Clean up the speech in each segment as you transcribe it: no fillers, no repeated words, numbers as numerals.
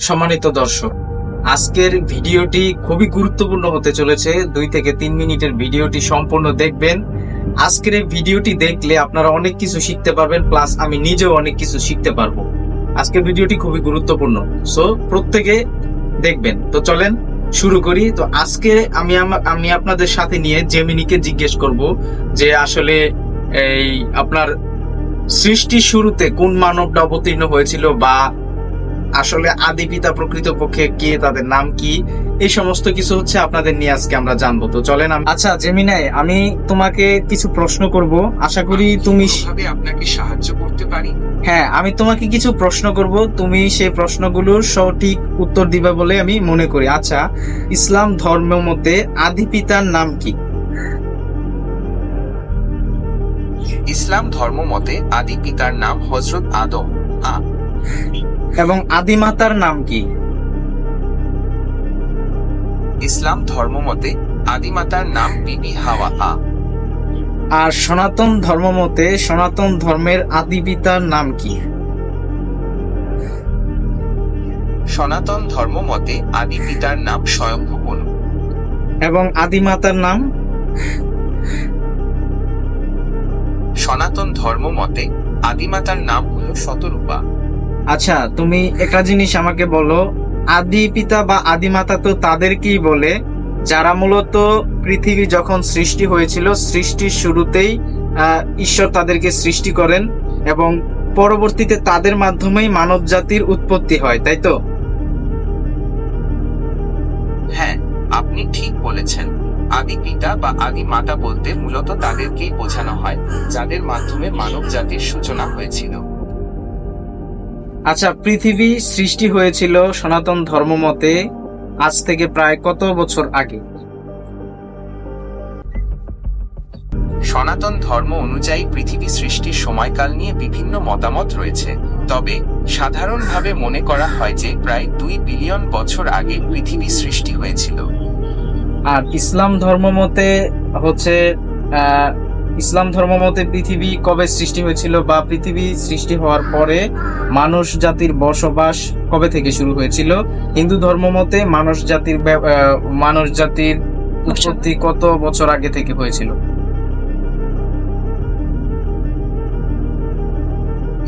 সম্মানিত দর্শক, আজকের ভিডিওটি খুবই গুরুত্বপূর্ণ হতে চলেছে। 2 থেকে 3 মিনিটের ভিডিওটি সম্পূর্ণ দেখবেন। আজকের এই ভিডিওটি দেখলে আপনারা অনেক কিছু শিখতে পারবেন, প্লাস আমি নিজেও অনেক কিছু শিখতে পারবো। আজকের ভিডিওটি খুবই গুরুত্বপূর্ণ, সো প্রত্যেকে দেখবেন। তো চলেন শুরু করি। তো আজকে আমি আপনাদের সাথে নিয়ে জেমিনিকে জিজ্ঞেস করব যে আসলে এই আপনার সৃষ্টির শুরুতে কোন মানবটা অবতীর্ণ হয়েছিল, বা আসলে আদি পিতা প্রকৃতপক্ষে কে, তাদের নাম কি, এই সমস্ত কিছু হচ্ছে আপনাদের নিয়ে আজকে আমরা জানবো। তো চলেন। আচ্ছা জেমিনাই, আমি তোমাকে কিছু প্রশ্ন করব, আশা করি তুমি আপনাকে সাহায্য করতে পারি। হ্যাঁ, আমি তোমাকে কিছু প্রশ্ন করব, তুমি সেই প্রশ্নগুলোর সঠিক উত্তর দিবে বলে আমি মনে করি। আচ্ছা, ইসলাম ধর্ম মতে আদি পিতার নাম কি? ইসলাম ধর্ম মতে আদি পিতার নাম হযরত আদম। এবং আদি মাতার নাম কি? ইসলাম ধর্ম মতে আদি মাতার নাম বিবি হাওয়া। আর সনাতন ধর্ম মতে সনাতন ধর্মের আদি পিতার নাম কি? সনাতন ধর্ম মতে আদি পিতার নাম স্বয়ম্ভু মনু। এবং আদি মাতার নাম? সনাতন ধর্ম মতে আদি মাতার নাম হলো শতরূপা। আচ্ছা, তুমি একটা জিনিস আমাকে বলো, আদি পিতা বা আদি মাতা তো তাদেরকেই বলে যারা মূলত পৃথিবী যখন সৃষ্টি হয়েছিল, সৃষ্টির শুরুতেই ঈশ্বর তাদেরকে সৃষ্টি করেন এবং পরবর্তীতে তাদের মাধ্যমেই মানব জাতির উৎপত্তি হয়, তাই তো? হ্যাঁ, আপনি ঠিক বলেছেন। আদি পিতা বা আদি মাতা বলতে মূলত তাদেরকেই বোঝানো হয় যাদের মাধ্যমে মানব জাতির সূচনা হয়েছিল। আচ্ছা, পৃথিবী সৃষ্টি হয়েছিল সনাতন ধর্ম মতে আজ থেকে প্রায় কত বছর আগে? সনাতন ধর্ম অনুযায়ী পৃথিবী সৃষ্টির সময়কাল নিয়ে বিভিন্ন মতামত রয়েছে, তবে সাধারণভাবে মনে করা হয় যে প্রায় 2 বিলিয়ন বছর আগে পৃথিবী সৃষ্টি হয়েছিল। আর ইসলাম ধর্ম মতে হচ্ছে ইসলাম ধর্ম মতে পৃথিবী কবে সৃষ্টি হয়েছিল, বা পৃথিবী সৃষ্টি হওয়ার পরে মানুষ জাতির বসবাস কবে থেকে শুরু হয়েছিল? হিন্দু ধর্ম মতে মানুষ জাতির উৎপত্তি কত বছর আগে থেকে হয়েছিল?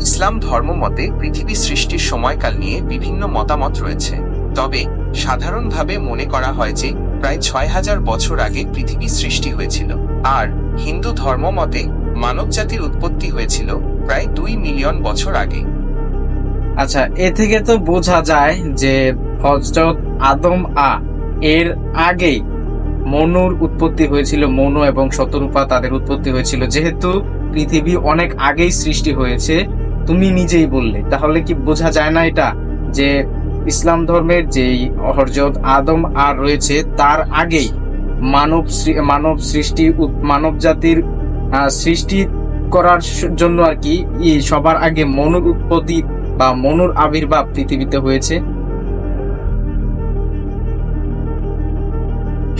ইসলাম ধর্ম মতে পৃথিবী সৃষ্টির সময়কাল নিয়ে বিভিন্ন মতামত রয়েছে, তবে সাধারণভাবে মনে করা হয় যে প্রায় 6000 বছর আগে পৃথিবী সৃষ্টি হয়েছিল। আর হিন্দু ধর্ম মতে মানব জাতির উৎপত্তি হয়েছিল প্রায় 2 মিলিয়ন বছর আগে। আচ্ছা, এ থেকে তো বোঝা যায় যে হযরত আদম এর আগেই মনুর উৎপত্তি হয়েছিল, মনু এবং শতরূপা তাদের উৎপত্তি হয়েছিল। যেহেতু পৃথিবী অনেক আগেই সৃষ্টি হয়েছে, তুমি নিজেই বললে, তাহলে কি বোঝা যায় না এটা যে ইসলাম ধর্মের যেই হযরত আদম রয়েছে তার আগেই মানব সৃষ্টি, মানব জাতির সৃষ্টি করার জন্য আর কি সবার আগে মনুর উৎপত্তি বা মনুর আবির্ভাব পৃথিবীতে হয়েছে?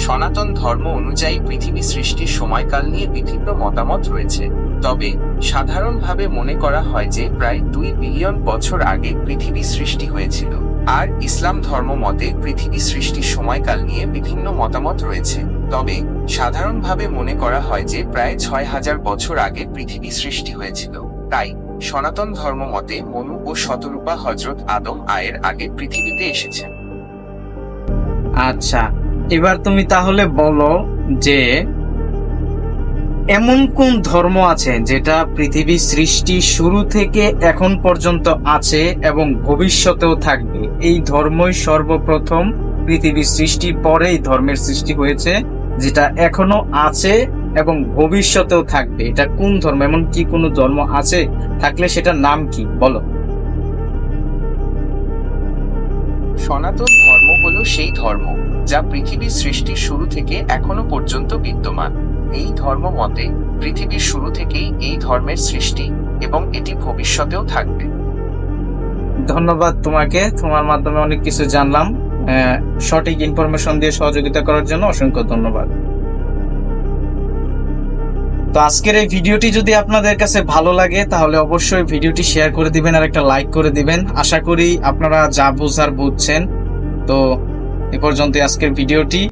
সনাতন ধর্ম অনুযায়ী পৃথিবী সৃষ্টির সময়কাল নিয়ে বিভিন্ন মতামত রয়েছে, তবে সাধারণভাবে মনে করা হয় যে প্রায় 2 বিলিয়ন বছর আগে পৃথিবী সৃষ্টি হয়েছিল। আর ইসলাম ধর্ম মতে পৃথিবী সৃষ্টির সময়কাল নিয়ে বিভিন্ন মতামত রয়েছে, তবে সাধারণভাবে মনে করা হয় যে প্রায় 6000 বছর আগে পৃথিবী সৃষ্টি হয়েছিল। তাই সনাতন ধর্ম মতে মনু ও শতরূপা হযরত আদম এর আগে পৃথিবীতে এসেছেন। আচ্ছা, এবার তুমি তাহলে বলো যে এমন কোন ধর্ম আছে যেটা পৃথিবী সৃষ্টি শুরু থেকে এখন পর্যন্ত আছে এবং ভবিষ্যতেও থাকবে? এই ধর্মই সর্বপ্রথম, পৃথিবী সৃষ্টির পরে এই ধর্মের সৃষ্টি হয়েছে, যেটা এখনো আছে এবং ভবিষ্যতেও থাকবে। এটা কোন ধর্ম? এমন কি কোনো ধর্ম আছে? থাকলে সেটার নাম কি, বলো। সনাতন ধর্ম হলো সেই ধর্ম যা পৃথিবীর সৃষ্টির শুরু থেকে এখনো পর্যন্ত বিদ্যমান। এই ধর্ম মতে পৃথিবীর শুরু থেকেই এই ধর্মের সৃষ্টি এবং এটি ভবিষ্যতেও থাকবে। ধন্যবাদ তোমাকে, তোমার মাধ্যমে অনেক কিছু জানলাম। সঠিক ইনফরমেশন দিয়ে সহযোগিতা করার জন্য অসংখ্য ধন্যবাদ। তো আজকের এই ভিডিওটি যদি আপনাদের কাছে ভালো লাগে তাহলে অবশ্যই ভিডিওটি শেয়ার করে দিবেন আর একটা লাইক করে দিবেন। আশা করি আপনারা যা বোঝার বুঝছেন। তো এ পর্যন্ত আজকের ভিডিওটি।